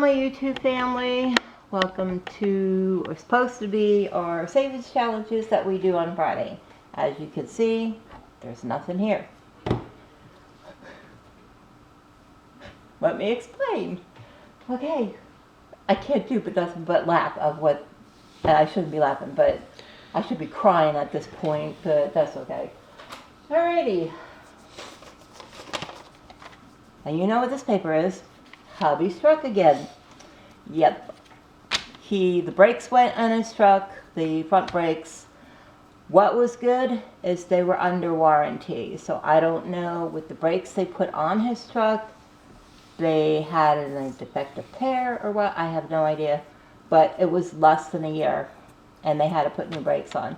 my YouTube family. Welcome to what's supposed to be our savings challenges that we do on Friday. As you can see, there's nothing here. Let me explain. Okay, I can't do but nothing but laugh of what, I shouldn't be laughing, but I should be crying at this point, but that's okay. Alrighty. And you know what this paper is. Hubby struck again. Yep. The brakes went on his truck, the front brakes. What was good is they were under warranty. So I don't know, with the brakes they put on his truck, they had a defective pair or what, I have no idea. But it was less than a year and they had to put new brakes on.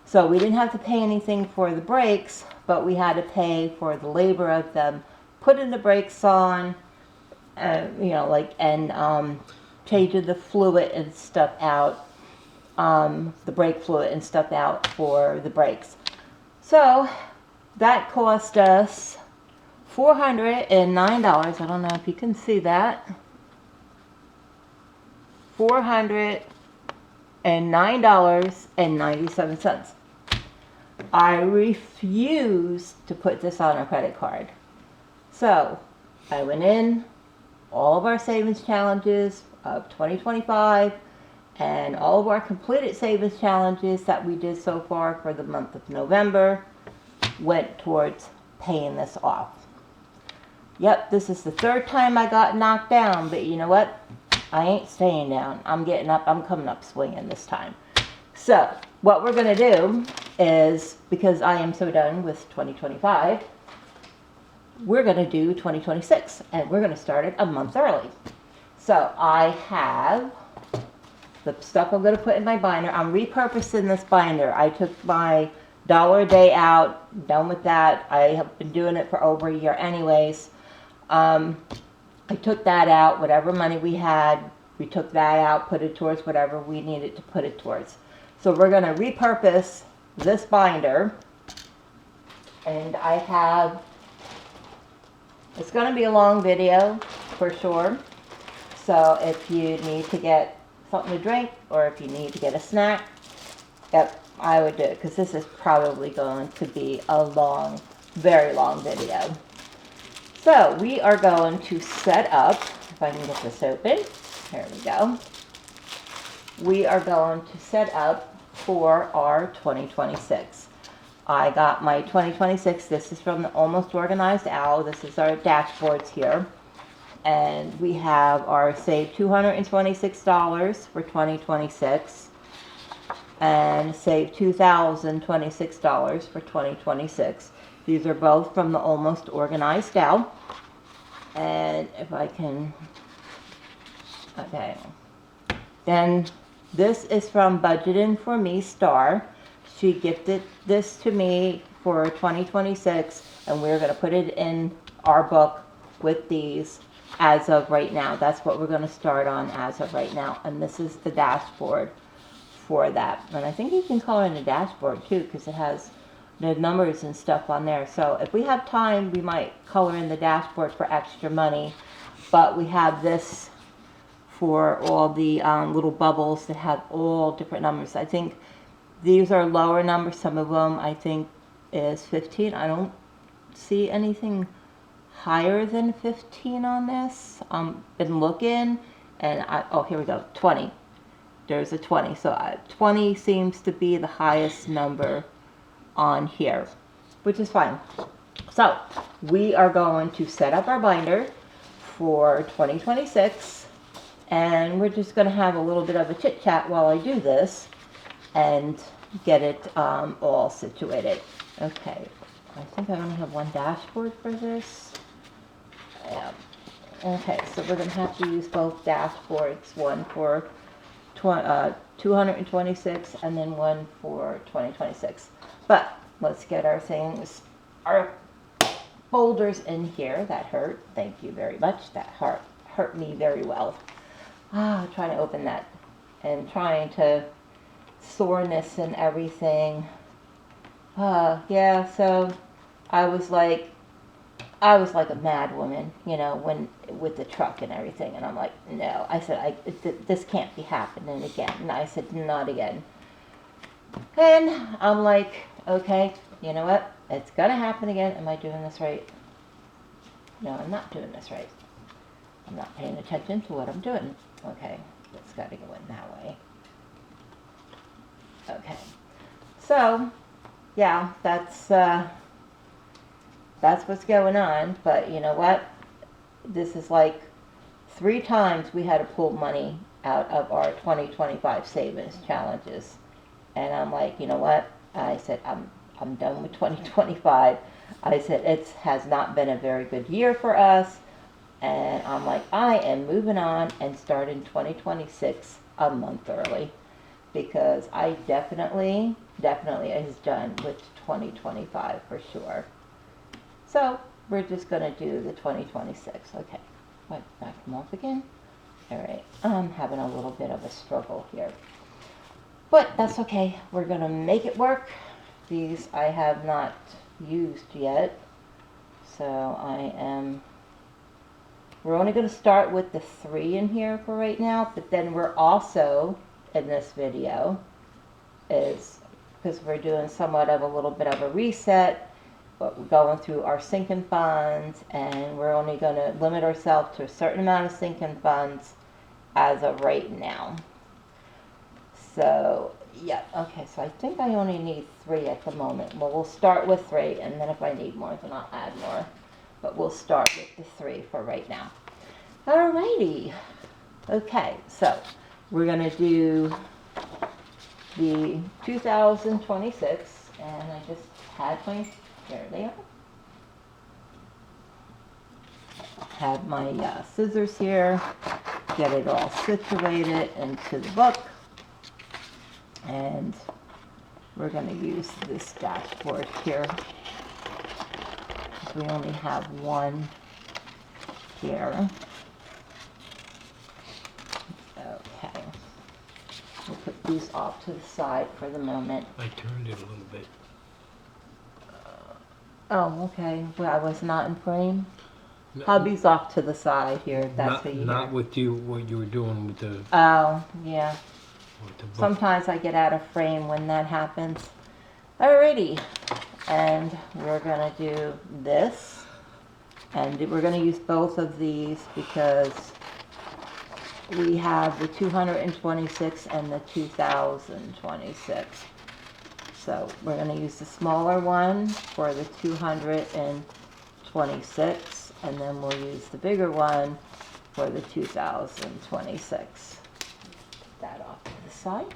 So we didn't have to pay anything for the brakes, but we had to pay for the labor of them putting the brakes on, changing the fluid and stuff out, the brake fluid and stuff out for the brakes. So that cost us $409. I don't know if you can see that. $409.97. I refused to put this on a credit card. So I went in, all of our savings challenges of 2025 and all of our completed savings challenges that we did so far for the month of November went towards paying this off. Yep, this is the third time I got knocked down, but you know what? I ain't staying down. I'm getting up. I'm coming up swinging this time. So what we're going to do is, because I am so done with 2025, we're going to do 2026, and we're going to start it a month early. So I have the stuff I'm going to put in my binder. I'm repurposing this binder. I took my $1 a day out, done with that. I have been doing it for over a year anyways. I took that out, whatever money we had, we took that out, put it towards whatever we needed to put it towards. So we're going to repurpose this binder, and I have, it's going to be a long video for sure. So if you need to get something to drink or if you need to get a snack, yep, I would do it, because this is probably going to be a long, very long video. So we are going to set up, if I can get this open, there we go. We are going to set up for our 2026. I got my 2026, this is from the Almost Organized Owl, this is our dashboards here. And we have our save $226 for 2026 and save $2,026 for 2026. These are both from the Almost Organized Owl. And if I can, okay. Then this is from Budgeting for Me Star. She gifted this to me for 2026, and we're going to put it in our book with these as of right now. That's what we're going to start on as of right now. And this is the dashboard for that. And I think you can color in the dashboard too, because it has the numbers and stuff on there. So if we have time, we might color in the dashboard for extra money. But we have this for all the little bubbles that have all different numbers. I think these are lower numbers. Some of them I think is 15. I don't see anything higher than 15 on this. Been looking, and oh, here we go, 20. There's a 20. So 20 seems to be the highest number on here, which is fine. So we are going to set up our binder for 2026, and we're just going to have a little bit of a chit chat while I do this and get it all situated. Okay, I think I only have one dashboard for this. Yeah. Okay, so we're going to have to use both dashboards, one for 226 and then one for 2026. But let's get our things, our folders in here. That hurt. Thank you very much. That hurt me very well. Trying to open that and trying to soreness and everything. Yeah, so I was like, I was like a mad woman, you know, when with the truck and everything. And I'm like, no. I said, this can't be happening again. And I said, not again. And I'm like, okay, you know what? It's going to happen again. Am I doing this right? No, I'm not doing this right. I'm not paying attention to what I'm doing. Okay, it's got to go in that way. Okay. So, yeah, that's what's going on. But you know what? This is like 3 times we had to pull money out of our 2025 savings challenges. And I'm like, you know what? I said, I'm done with 2025. I said, it has not been a very good year for us. And I'm like, I am moving on and starting 2026 a month early. Because I definitely is done with 2025 for sure. So we're just going to do the 2026. Okay, what, back them off again? All right, I'm having a little bit of a struggle here. But that's okay. We're going to make it work. These I have not used yet. So we're only going to start with the 3 in here for right now. But then we're also, in this video, is because we're doing somewhat of a little bit of a reset, but we're going through our sinking funds, and we're only going to limit ourselves to a certain amount of sinking funds as of right now. So, yeah, okay, so I think I only need 3 at the moment. Well, we'll start with 3, and then if I need more, then I'll add more. But we'll start with the 3 for right now. Alrighty. Okay, so we're going to do the 2026, and I just had my, there they are. Had my scissors here, get it all situated into the book. And we're going to use this dashboard here. We only have one here. Okay. We'll put these off to the side for the moment. I turned it a little bit. Oh, okay. Well, I was not in frame. No, Hubby's off to the side here. That's what you not hear. with you. What you were doing with the. Oh, yeah. With the book. Sometimes I get out of frame when that happens. Alrighty. And we're going to do this. And we're going to use both of these because we have the 226 and the 2026. So we're going to use the smaller one for the 226, and then we'll use the bigger one for the 2026. Put that off to the side.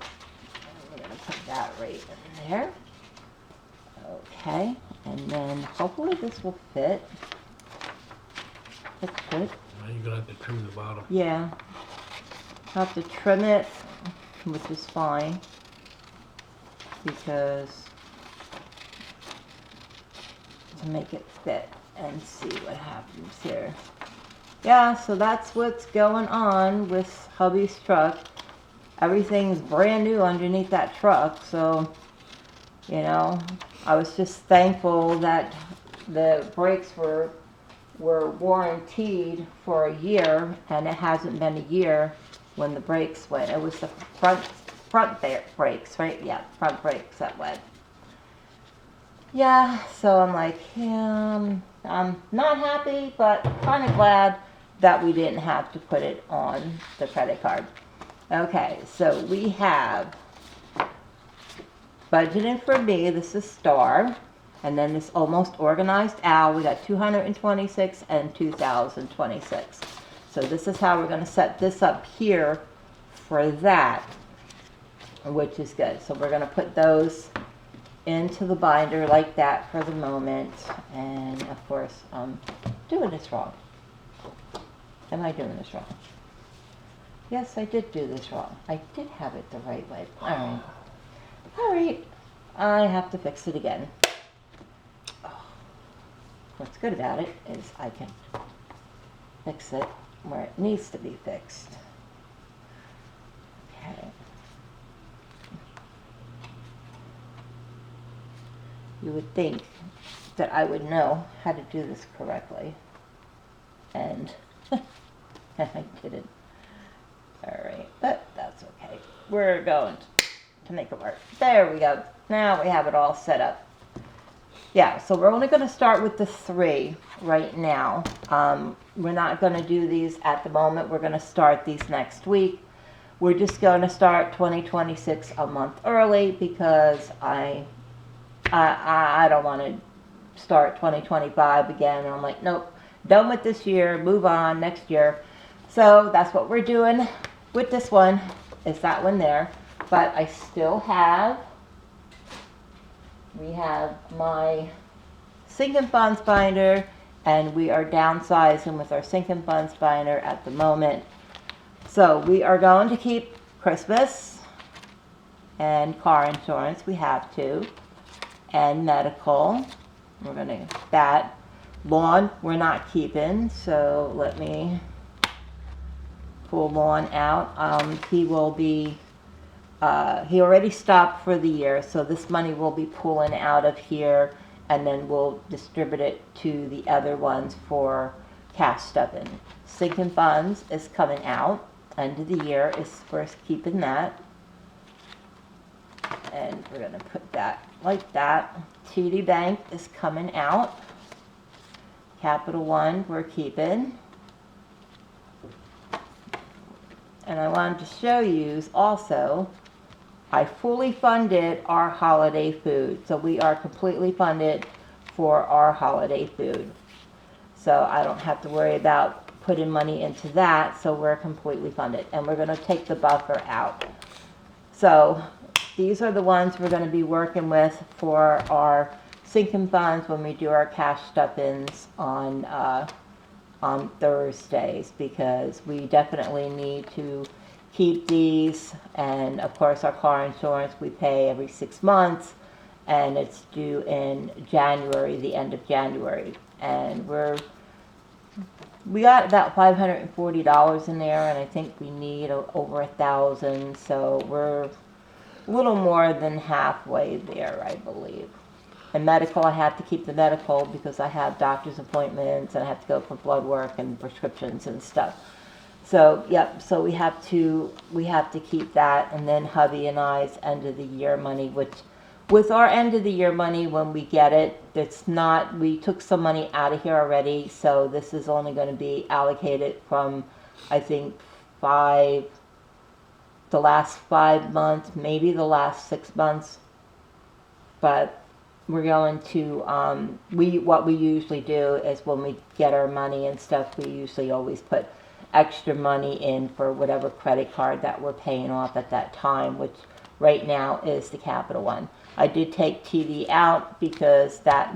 And we're going to put that right in there. Okay, and then hopefully this will fit. It should. Now you're gonna have to trim the bottom. Yeah. I'll have to trim it, which is fine, because to make it fit and see what happens here. Yeah, so that's what's going on with hubby's truck. Everything's brand new underneath that truck, so, you know, I was just thankful that the brakes were warranted for a year, and it hasn't been a year when the brakes went. It was the front brakes, right? Yeah, front brakes that went. Yeah, so I'm like, yeah, I'm not happy, but kind of glad that we didn't have to put it on the credit card. Okay, so we have budgeting for me, this is Star, and then this almost organized Al, we got 226 and 2026. So this is how we're going to set this up here for that, which is good. So we're going to put those into the binder like that for the moment. And of course, I'm doing this wrong. Am I doing this wrong? Yes, I did do this wrong. I did have it the right way. All right. All right. I have to fix it again. What's good about it is I can fix it where it needs to be fixed. Okay. You would think that I would know how to do this correctly. And I didn't. Alright, but that's okay. We're going to make it work. There we go. Now we have it all set up. Yeah, so we're only going to start with the 3 right now. We're not going to do these at the moment. We're going to start these next week. We're just going to start 2026 a month early because I don't want to start 2025 again. And I'm like, nope, done with this year, move on next year. So that's what we're doing with this one, is that one there. But I still have, we have my sinking funds binder, and we are downsizing with our sinking funds binder at the moment. So we are going to keep Christmas and car insurance, we have to, and medical. We're going to, that. Lawn, we're not keeping, so let me pull Lawn out. He will be, he already stopped for the year, so this money will be pulling out of here, and then we'll distribute it to the other ones for cash stuffing. Sinking funds is coming out. End of the year is first keeping that. And we're going to put that like that. TD Bank is coming out. Capital One we're keeping. And I wanted to show you also, I fully funded our holiday food. So we are completely funded for our holiday food. So I don't have to worry about putting money into that. So we're completely funded. And we're going to take the buffer out. So these are the ones we're going to be working with for our sinking funds when we do our cash stuff-ins on Thursdays, because we definitely need to keep these. And of course our car insurance we pay every 6 months, and it's due in January, the end of January. And we got about $540 in there, and I think we need over 1,000, so we're a little more than halfway there, I believe. And medical, I have to keep the medical because I have doctor's appointments and I have to go for blood work and prescriptions and stuff. So, yep, so we have to keep that. And then hubby and I's end of the year money, which with our end of the year money, when we get it, it's not, we took some money out of here already, so this is only going to be allocated from, I think, the last 5 months, maybe the last 6 months. But we're going to, what we usually do is when we get our money and stuff, we usually always put extra money in for whatever credit card that we're paying off at that time, which right now is the Capital One. I did take TD out because that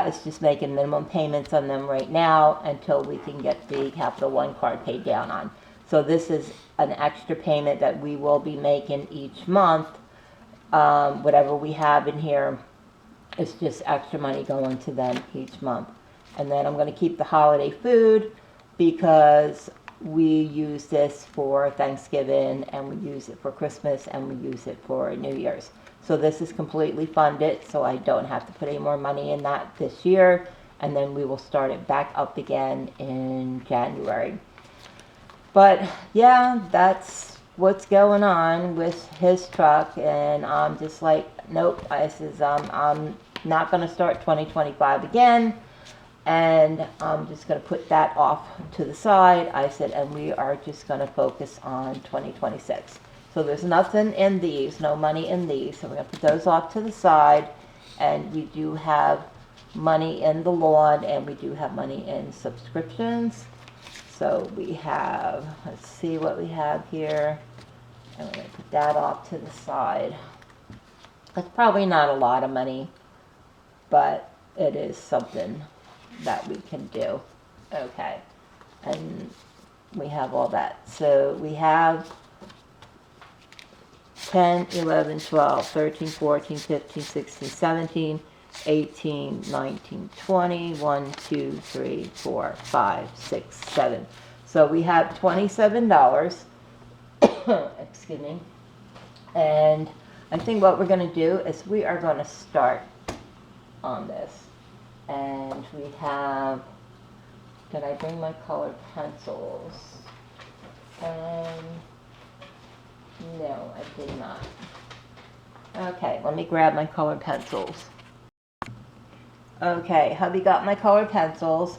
is just making minimum payments on them right now until we can get the Capital One card paid down on. So this is an extra payment that we will be making each month. Whatever we have in here is just extra money going to them each month. And then I'm going to keep the holiday food because we use this for Thanksgiving, and we use it for Christmas, and we use it for New Year's. So this is completely funded, so I don't have to put any more money in that this year. And then we will start it back up again in January. But yeah, that's what's going on with his truck. And I'm just like, nope, I says, I'm not going to start 2025 again. And I'm just going to put that off to the side. I said, and we are just going to focus on 2026. So there's nothing in these, no money in these. So we're going to put those off to the side. And we do have money in the lawn, and we do have money in subscriptions. So we have, let's see what we have here. And we're going to put that off to the side. That's probably not a lot of money, but it is something that we can do. Okay. And we have all that. So we have 10, 11, 12, 13, 14, 15, 16, 17, 18, 19, 20, 1, 2, 3, 4, 5, 6, 7. So we have $27. Excuse me. And I think what we're going to do is we are going to start on this. And we have, did I bring my colored pencils? No, I did not. Okay, let me grab my colored pencils. Okay, hubby got my colored pencils,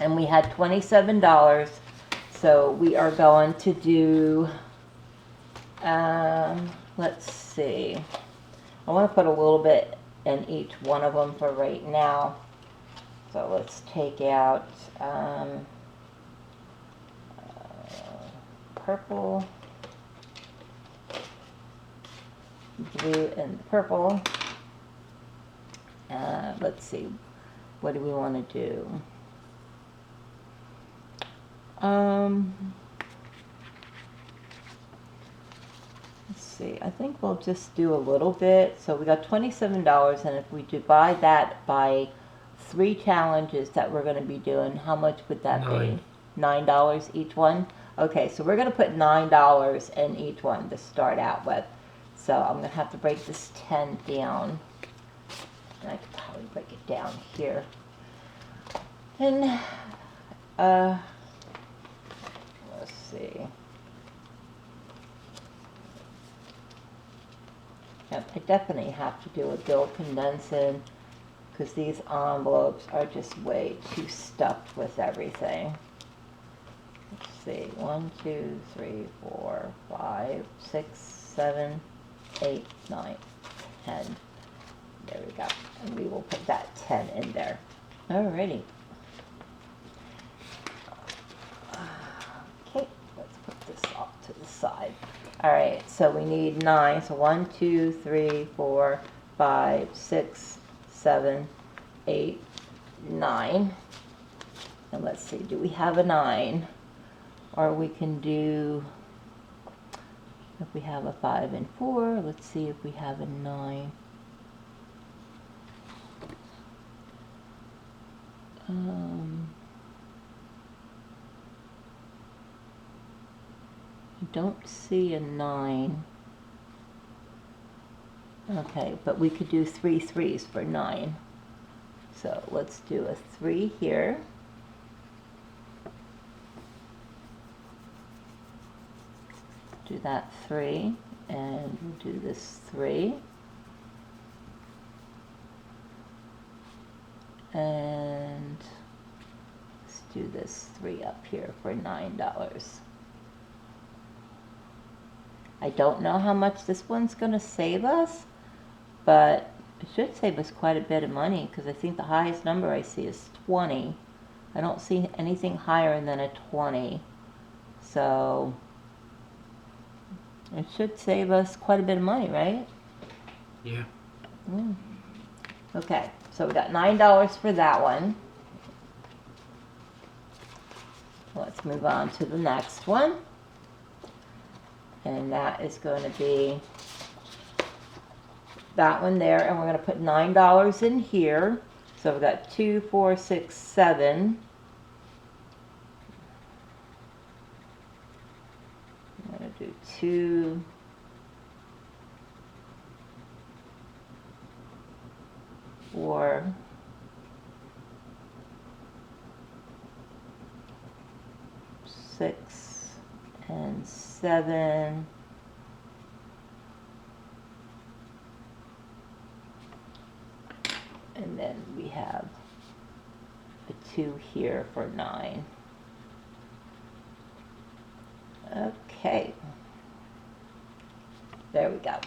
and we had $27. So we are going to do, let's see. I want to put a little bit in each one of them for right now. So let's take out purple, blue, and purple. Let's see, what do we want to do? Let's see, I think we'll just do a little bit. So we got $27, and if we divide that by 3 challenges that we're going to be doing, how much would that be? $9 each one? Okay, so we're going to put $9 in each one to start out with. So I'm going to have to break this 10 down. And I could probably break it down here. And, let's see. Yep, I definitely have to do a bill condensing because these envelopes are just way too stuffed with everything. Let's see, 1, 2, 3, 4, 5, 6, 7, 8, 9, 10. There we go. And we will put that 10 in there. Alrighty. Okay, let's put this off to the side. Alright, so we need 9. So 1, 2, 3, 4, 5, 6, 7, 8, 9. And let's see, do we have a 9? Or we can do, if we have a 5 and 4, let's see if we have a 9. I don't see a 9. Okay, but we could do 3 3s for 9. So let's do a 3 here. Do that 3, and we'll do this 3. And let's do this 3 up here for $9. I don't know how much this one's going to save us, but it should save us quite a bit of money because I think the highest number I see is 20. I don't see anything higher than a 20. So it should save us quite a bit of money, right? Yeah. Mm. Okay, so we got $9 for that one. Let's move on to the next one. And that is going to be that one there. And we're going to put $9 in here. So we've got 2, 4, 6, 7. I'm going to do 2. 4. 6 and 7. And then we have a 2 here for 9. Okay. There we go.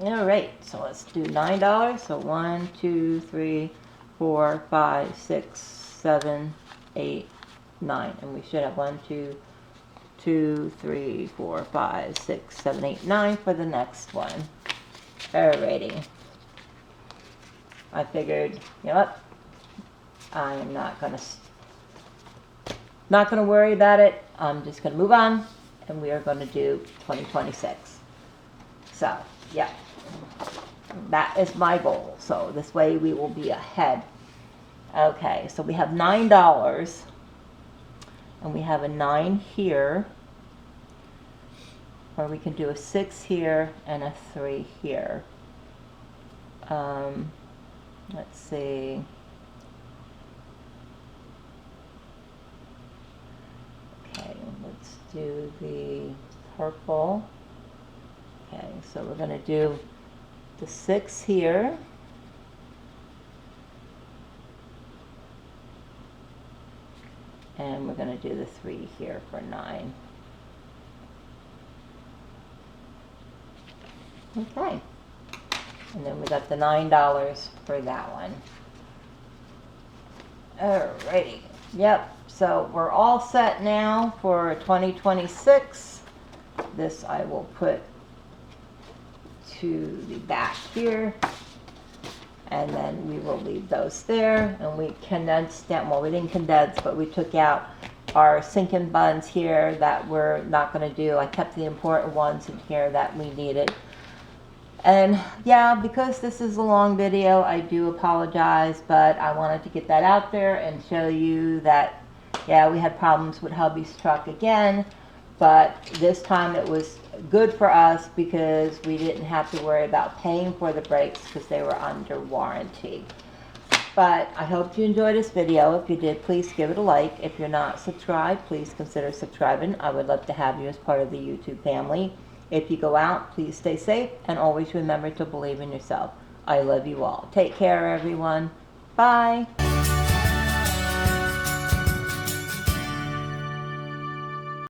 All right, so let's do $9. So 1, 2, 3, 4, 5, 6, 7, 8, 9. And we should have 1, 2, 2, 3, 4, 5, 6, 7, 8, 9 for the next one. Alrighty. I figured, you know what? I'm not gonna worry about it. I'm just gonna move on, and we are gonna do 2026. So, yeah, that is my goal. So this way we will be ahead. Okay, so we have $9, and we have a 9 here, or we can do a 6 here and a 3 here. Let's see. do the purple. Okay, so we're going to do the 6 here. And we're going to do the 3 here for 9. Okay. And then we got the $9 for that one. Alrighty. Yep. So we're all set now for 2026. This I will put to the back here. And then we will leave those there. And we condensed down, well, we didn't condense, but we took out our sinking buns here that we're not going to do. I kept the important ones in here that we needed. And yeah, because this is a long video, I do apologize, but I wanted to get that out there and show you that, yeah, we had problems with hubby's truck again, but this time it was good for us because we didn't have to worry about paying for the brakes because they were under warranty. But I hope you enjoyed this video. If you did, please give it a like. If you're not subscribed, please consider subscribing. I would love to have you as part of the YouTube family. If you go out, please stay safe and always remember to believe in yourself. I love you all. Take care, everyone. Bye.